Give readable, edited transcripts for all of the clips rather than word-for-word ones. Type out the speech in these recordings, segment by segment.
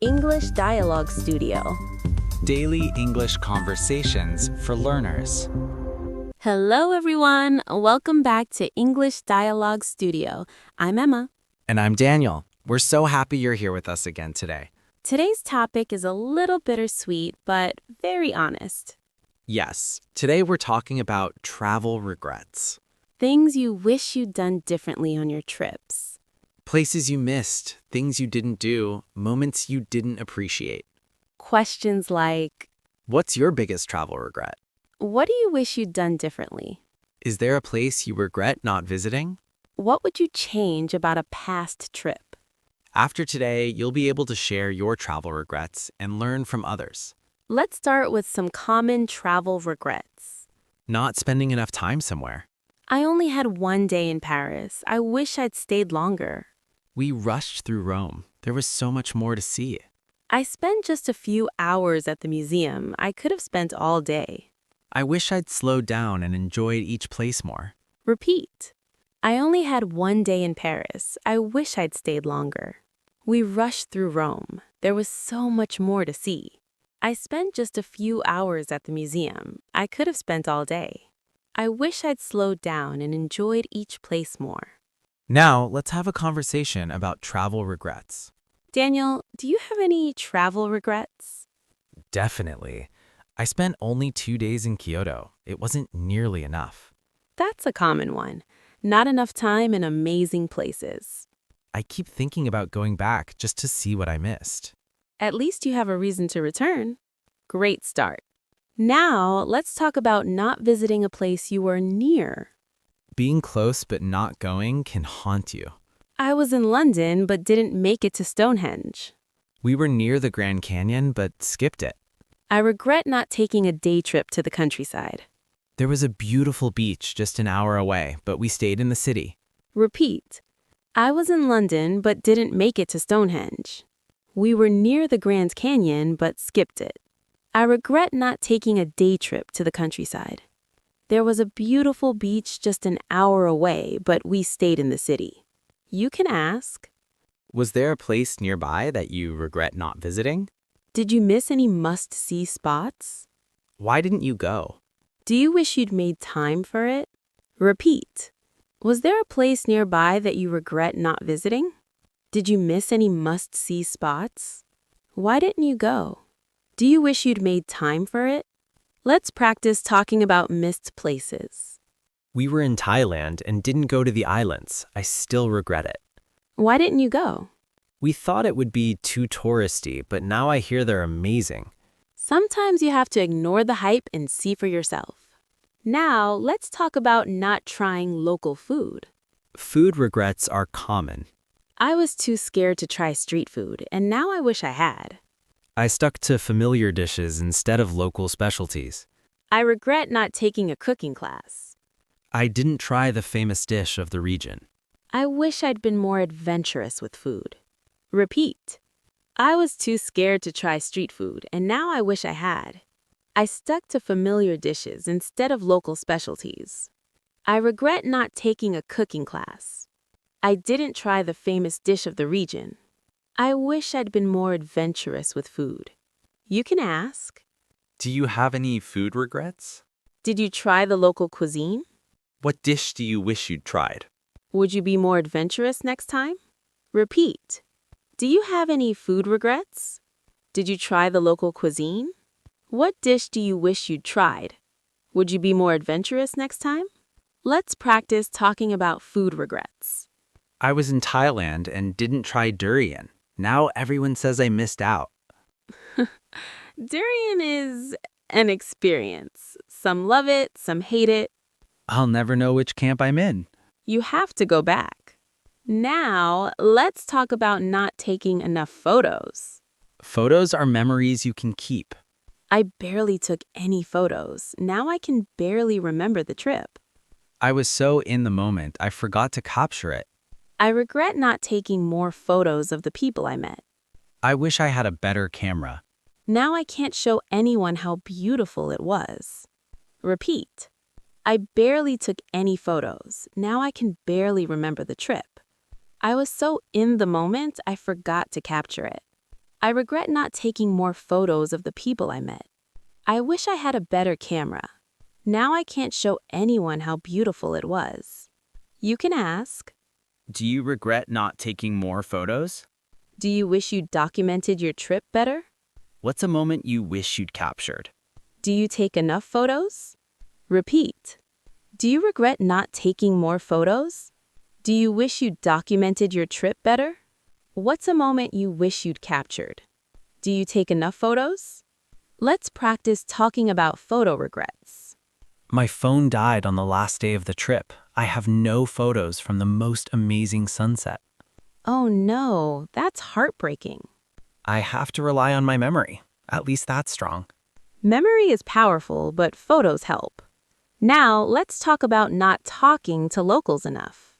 English Dialogue Studio. Daily English conversations for learners. Hello, everyone. Welcome back to English Dialogue Studio. I'm Emma. And I'm Daniel. We're so happy you're here with us again today. Today's topic is a little bittersweet, but very honest. Yes, today we're talking about travel regrets. Things you wish you'd done differently on your trips. Places you missed, things you didn't do, moments you didn't appreciate. Questions like, What's your biggest travel regret? what do you wish you'd done differently? Is there a place you regret not visiting? What would you change about a past trip? After today, you'll be able to share your travel regrets and learn from others. Let's start with some common travel regrets. Not spending enough time somewhere. I only had one day in Paris. I wish I'd stayed longer. We rushed through Rome. There was so much more to see. I spent just a few hours at the museum. I could have spent all day. I wish I'd slowed down and enjoyed each place more. Repeat. I only had one day in Paris. I wish I'd stayed longer. We rushed through Rome. There was so much more to see. I spent just a few hours at the museum. I could have spent all day. I wish I'd slowed down and enjoyed each place more. Now, let's have a conversation about travel regrets. Daniel, do you have any travel regrets? Definitely. I spent only 2 days in Kyoto. It wasn't nearly enough. That's a common one. Not enough time in amazing places. I keep thinking about going back just to see what I missed. At least you have a reason to return. Great start. Now, let's talk about not visiting a place you were near. Being close but not going can haunt you. I was in London but didn't make it to Stonehenge. We were near the Grand Canyon but skipped it. I regret not taking a day trip to the countryside. There was a beautiful beach just an hour away, but we stayed in the city. Repeat. I was in London but didn't make it to Stonehenge. We were near the Grand Canyon but skipped it. I regret not taking a day trip to the countryside. There was a beautiful beach just an hour away, but we stayed in the city. You can ask, Was there a place nearby that you regret not visiting? did you miss any must-see spots? Why didn't you go? Do you wish you'd made time for it? Repeat. Was there a place nearby that you regret not visiting? Did you miss any must-see spots? Why didn't you go? Do you wish you'd made time for it? Let's practice talking about missed places. We were in Thailand and didn't go to the islands. I still regret it. Why didn't you go? We thought it would be too touristy, but now I hear they're amazing. Sometimes you have to ignore the hype and see for yourself. Now, let's talk about not trying local food. Food regrets are common. I was too scared to try street food, and now I wish I had. I stuck to familiar dishes instead of local specialties. I regret not taking a cooking class. I didn't try the famous dish of the region. I wish I'd been more adventurous with food. Repeat. I was too scared to try street food, and now I wish I had. I stuck to familiar dishes instead of local specialties. I regret not taking a cooking class. I didn't try the famous dish of the region. I wish I'd been more adventurous with food. You can ask, Do you have any food regrets? did you try the local cuisine? What dish do you wish you'd tried? Would you be more adventurous next time? Repeat. Do you have any food regrets? Did you try the local cuisine? What dish do you wish you'd tried? Would you be more adventurous next time? Let's practice talking about food regrets. I was in Thailand and didn't try durian. Now everyone says I missed out. Durian is an experience. Some love it, some hate it. I'll never know which camp I'm in. You have to go back. Now, let's talk about not taking enough photos. Photos are memories you can keep. I barely took any photos. Now I can barely remember the trip. I was so in the moment, I forgot to capture it. I regret not taking more photos of the people I met. I wish I had a better camera. Now I can't show anyone how beautiful it was. Repeat. I barely took any photos. Now I can barely remember the trip. I was so in the moment, I forgot to capture it. I regret not taking more photos of the people I met. I wish I had a better camera. Now I can't show anyone how beautiful it was. You can ask, Do you regret not taking more photos? do you wish you documented your trip better? What's a moment you wish you'd captured? Do you take enough photos? Repeat. Do you regret not taking more photos? Do you wish you documented your trip better? What's a moment you wish you'd captured? Do you take enough photos? Let's practice talking about photo regrets. My phone died on the last day of the trip. I have no photos from the most amazing sunset. Oh no, that's heartbreaking. I have to rely on my memory. At least that's strong. Memory is powerful, but photos help. Now, let's talk about not talking to locals enough.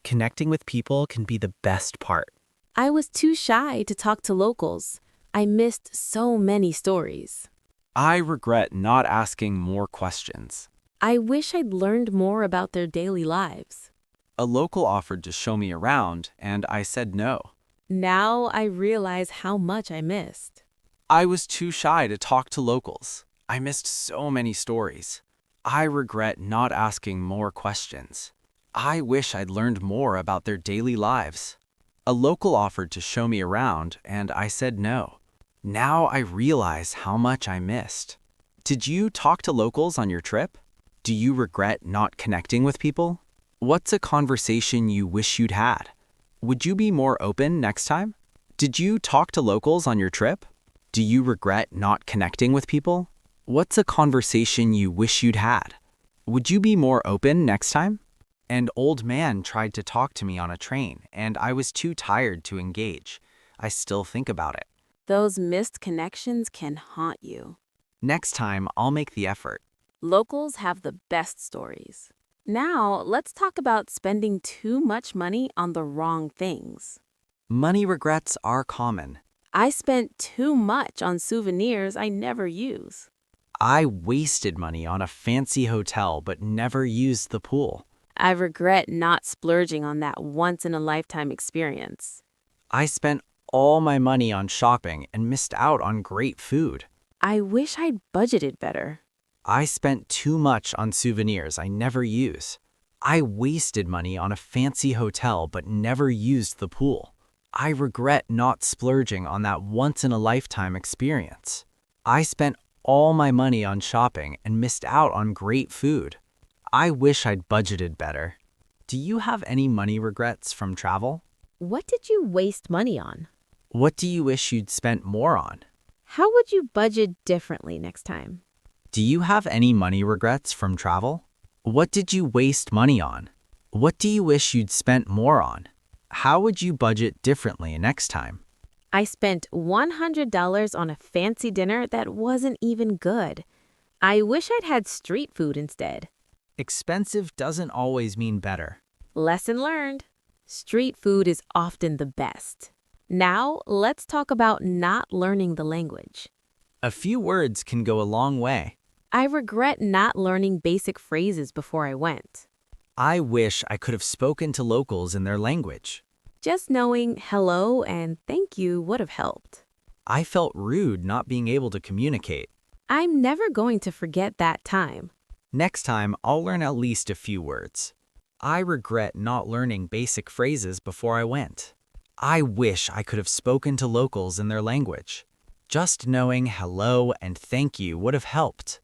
Connecting with people can be the best part. I was too shy to talk to locals. I missed so many stories. I regret not asking more questions. I wish I'd learned more about their daily lives. A local offered to show me around, and I said no. Now I realize how much I missed. I was too shy to talk to locals. I missed so many stories. I regret not asking more questions. I wish I'd learned more about their daily lives. A local offered to show me around, and I said no. Now I realize how much I missed. Did you talk to locals on your trip? Do you regret not connecting with people? What's a conversation you wish you'd had? Would you be more open next time? Did you talk to locals on your trip? Do you regret not connecting with people? What's a conversation you wish you'd had? Would you be more open next time? An old man tried to talk to me on a train, and I was too tired to engage. I still think about it. Those missed connections can haunt you. Next time, I'll make the effort. Locals have the best stories. Now, let's talk about spending too much money on the wrong things. Money regrets are common. I spent too much on souvenirs I never use. I wasted money on a fancy hotel but never used the pool. I regret not splurging on that once-in-a-lifetime experience. I spent all my money on shopping and missed out on great food. I wish I'd budgeted better. I spent too much on souvenirs I never use. I wasted money on a fancy hotel but never used the pool. I regret not splurging on that once-in-a-lifetime experience. I spent all my money on shopping and missed out on great food. I wish I'd budgeted better. Do you have any money regrets from travel? What did you waste money on? What do you wish you'd spent more on? How would you budget differently next time? Do you have any money regrets from travel? What did you waste money on? What do you wish you'd spent more on? How would you budget differently next time? I spent $100 on a fancy dinner that wasn't even good. I wish I'd had street food instead. Expensive doesn't always mean better. Lesson learned. Street food is often the best. Now, let's talk about not learning the language. A few words can go a long way. I regret not learning basic phrases before I went. I wish I could have spoken to locals in their language. Just knowing hello and thank you would have helped. I felt rude not being able to communicate. I'm never going to forget that time. Next time, I'll learn at least a few words. I regret not learning basic phrases before I went. I wish I could have spoken to locals in their language. Just knowing hello and thank you would have helped.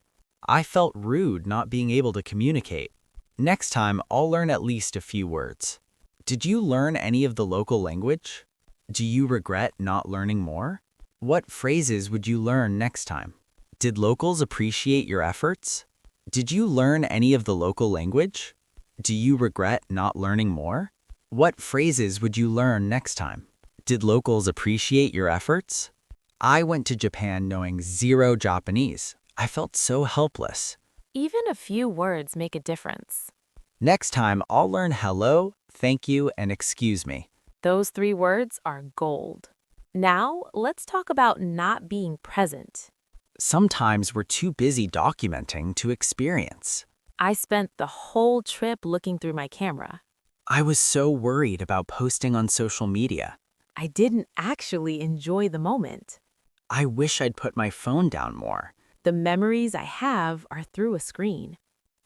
I felt rude not being able to communicate. Next time, I'll learn at least a few words. Did you learn any of the local language? Do you regret not learning more? What phrases would you learn next time? Did locals appreciate your efforts? Did you learn any of the local language? Do you regret not learning more? What phrases would you learn next time? Did locals appreciate your efforts? I went to Japan knowing zero Japanese. I felt so helpless. Even a few words make a difference. Next time, I'll learn hello, thank you, and excuse me. Those 3 words are gold. Now, let's talk about not being present. Sometimes we're too busy documenting to experience. I spent the whole trip looking through my camera. I was so worried about posting on social media. I didn't actually enjoy the moment. I wish I'd put my phone down more. The memories I have are through a screen.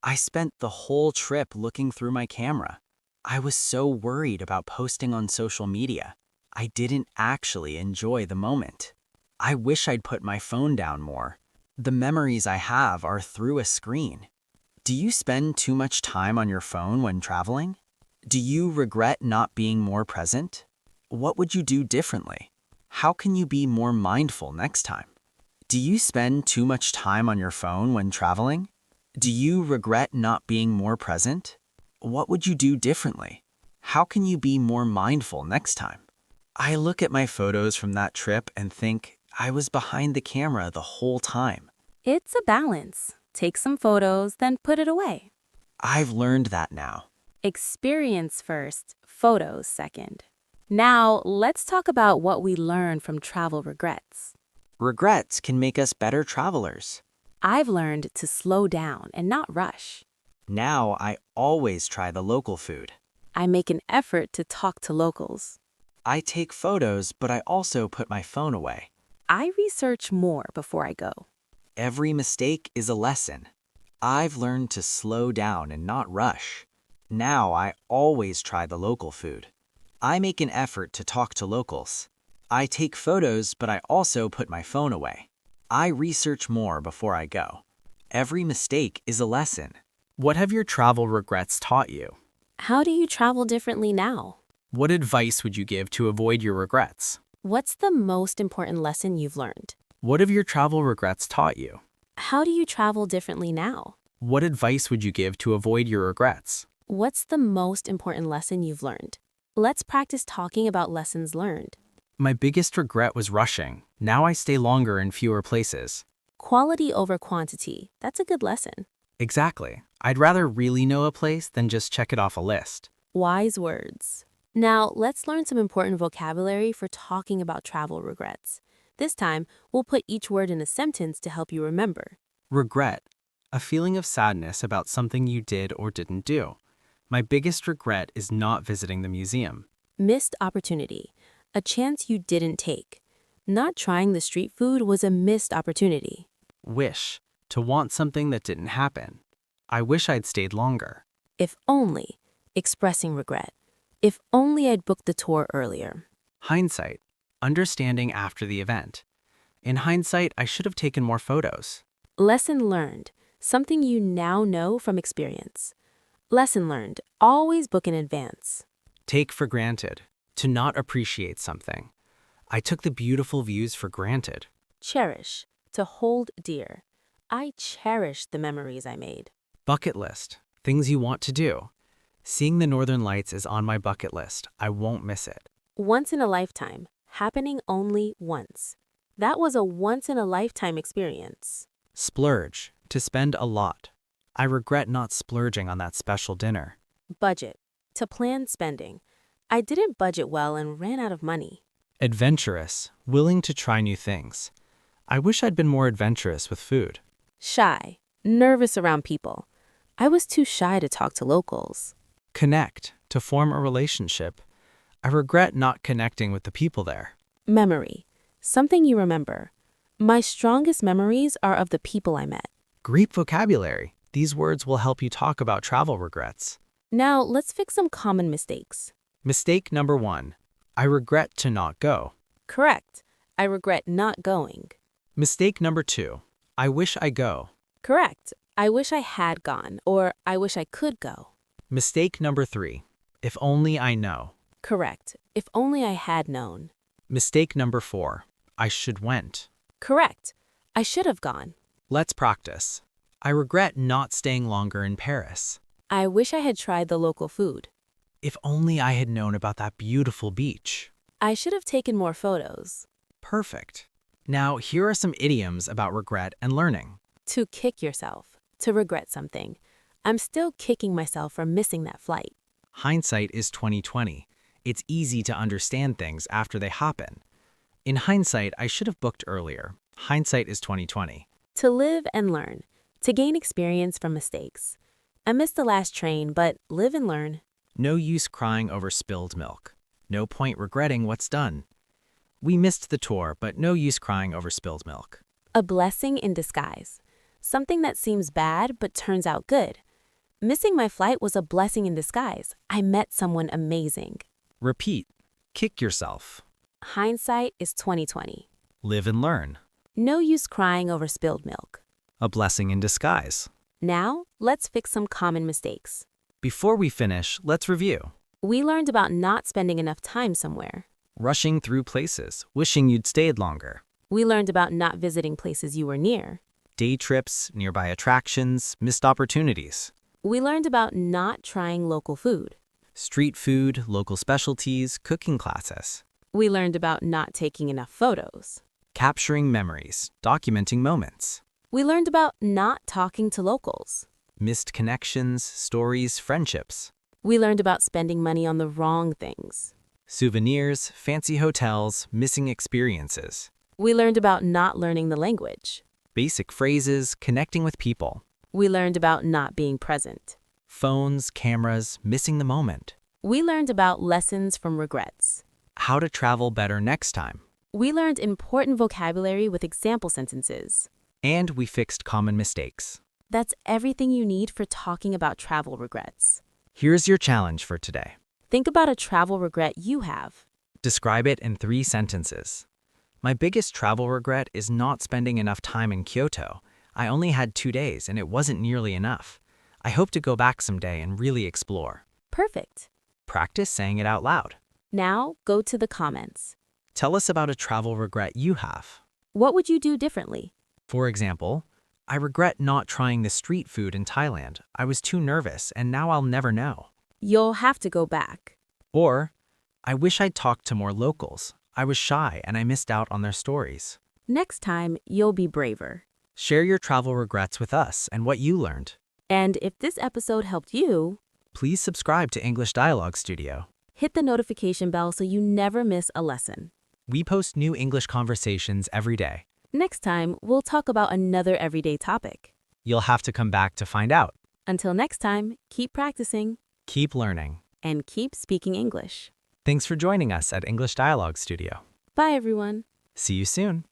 I spent the whole trip looking through my camera. I was so worried about posting on social media. I didn't actually enjoy the moment. I wish I'd put my phone down more. The memories I have are through a screen. Do you spend too much time on your phone when traveling? Do you regret not being more present? What would you do differently? How can you be more mindful next time? Do you spend too much time on your phone when traveling? Do you regret not being more present? What would you do differently? How can you be more mindful next time? I look at my photos from that trip and think I was behind the camera the whole time. It's a balance. Take some photos, then put it away. I've learned that now. Experience first, photos second. Now, let's talk about what we learn from travel regrets. Regrets can make us better travelers. I've learned to slow down and not rush. Now I always try the local food. I make an effort to talk to locals. I take photos, but I also put my phone away. I research more before I go. Every mistake is a lesson. I've learned to slow down and not rush. Now I always try the local food. I make an effort to talk to locals. I take photos, but I also put my phone away. I research more before I go. Every mistake is a lesson. What have your travel regrets taught you? How do you travel differently now? What advice would you give to avoid your regrets? What's the most important lesson you've learned? What have your travel regrets taught you? How do you travel differently now? What advice would you give to avoid your regrets? What's the most important lesson you've learned? Let's practice talking about lessons learned. My biggest regret was rushing. Now I stay longer in fewer places. Quality over quantity. That's a good lesson. Exactly. I'd rather really know a place than just check it off a list. Wise words. Now, let's learn some important vocabulary for talking about travel regrets. This time, we'll put each word in a sentence to help you remember. Regret. A feeling of sadness about something you did or didn't do. My biggest regret is not visiting the museum. Missed opportunity. A chance you didn't take. Not trying the street food was a missed opportunity. Wish. To want something that didn't happen. I wish I'd stayed longer. If only. Expressing regret. If only I'd booked the tour earlier. Hindsight. Understanding after the event. In hindsight, I should have taken more photos. Lesson learned. Something you now know from experience. Lesson learned. Always book in advance. Take for granted. To not appreciate something. I took the beautiful views for granted. Cherish. To hold dear. I cherish the memories I made. Bucket list. Things you want to do. Seeing the Northern Lights is on my bucket list. I won't miss it. Once in a lifetime. Happening only once. That was a once-in-a-lifetime experience. Splurge. To spend a lot. I regret not splurging on that special dinner. Budget. To plan spending. I didn't budget well and ran out of money. Adventurous. Willing to try new things. I wish I'd been more adventurous with food. Shy. Nervous around people. I was too shy to talk to locals. Connect. To form a relationship. I regret not connecting with the people there. Memory. Something you remember. My strongest memories are of the people I met. Greek vocabulary. These words will help you talk about travel regrets. Now, let's fix some common mistakes. Mistake number 1. I regret to not go. Correct. I regret not going. Mistake number 2. I wish I go. Correct. I wish I had gone, or I wish I could go. Mistake number 3. If only I know. Correct. If only I had known. Mistake number 4. I should went. Correct. I should have gone. Let's practice. I regret not staying longer in Paris. I wish I had tried the local food. If only I had known about that beautiful beach. I should have taken more photos. Perfect. Now, here are some idioms about regret and learning. To kick yourself. To regret something. I'm still kicking myself for missing that flight. Hindsight is 20/20. It's easy to understand things after they happen. In hindsight, I should have booked earlier. Hindsight is 20/20. To live and learn. To gain experience from mistakes. I missed the last train, but live and learn. No use crying over spilled milk. No point regretting what's done. We missed the tour, but no use crying over spilled milk. A blessing in disguise. Something that seems bad but turns out good. Missing my flight was a blessing in disguise. I met someone amazing. Repeat. Kick yourself. Hindsight is 2020. Live and learn. No use crying over spilled milk. A blessing in disguise. Now, let's fix some common mistakes. Before we finish, let's review. We learned about not spending enough time somewhere. Rushing through places, wishing you'd stayed longer. We learned about not visiting places you were near. Day trips, nearby attractions, missed opportunities. We learned about not trying local food. Street food, local specialties, cooking classes. We learned about not taking enough photos. Capturing memories, documenting moments. We learned about not talking to locals. Missed connections, stories, friendships. We learned about spending money on the wrong things. Souvenirs, fancy hotels, missing experiences. We learned about not learning the language. Basic phrases, connecting with people. We learned about not being present. Phones, cameras, missing the moment. We learned about lessons from regrets. How to travel better next time. We learned important vocabulary with example sentences. And we fixed common mistakes. That's everything you need for talking about travel regrets. Here's your challenge for today. Think about a travel regret you have. Describe it in 3 sentences. My biggest travel regret is not spending enough time in Kyoto. I only had 2 days and it wasn't nearly enough. I hope to go back someday and really explore. Perfect. Practice saying it out loud. Now, go to the comments. Tell us about a travel regret you have. What would you do differently? For example, I regret not trying the street food in Thailand. I was too nervous and now I'll never know. You'll have to go back. Or, I wish I'd talked to more locals. I was shy and I missed out on their stories. Next time, you'll be braver. Share your travel regrets with us and what you learned. And if this episode helped you, Please subscribe to English Dialogue Studio. hit the notification bell so you never miss a lesson. We post new English conversations every day. Next time, we'll talk about another everyday topic. You'll have to come back to find out. Until next time, keep practicing Keep learning. and keep speaking English. Thanks for joining us at English Dialogue Studio. Bye, everyone. See you soon.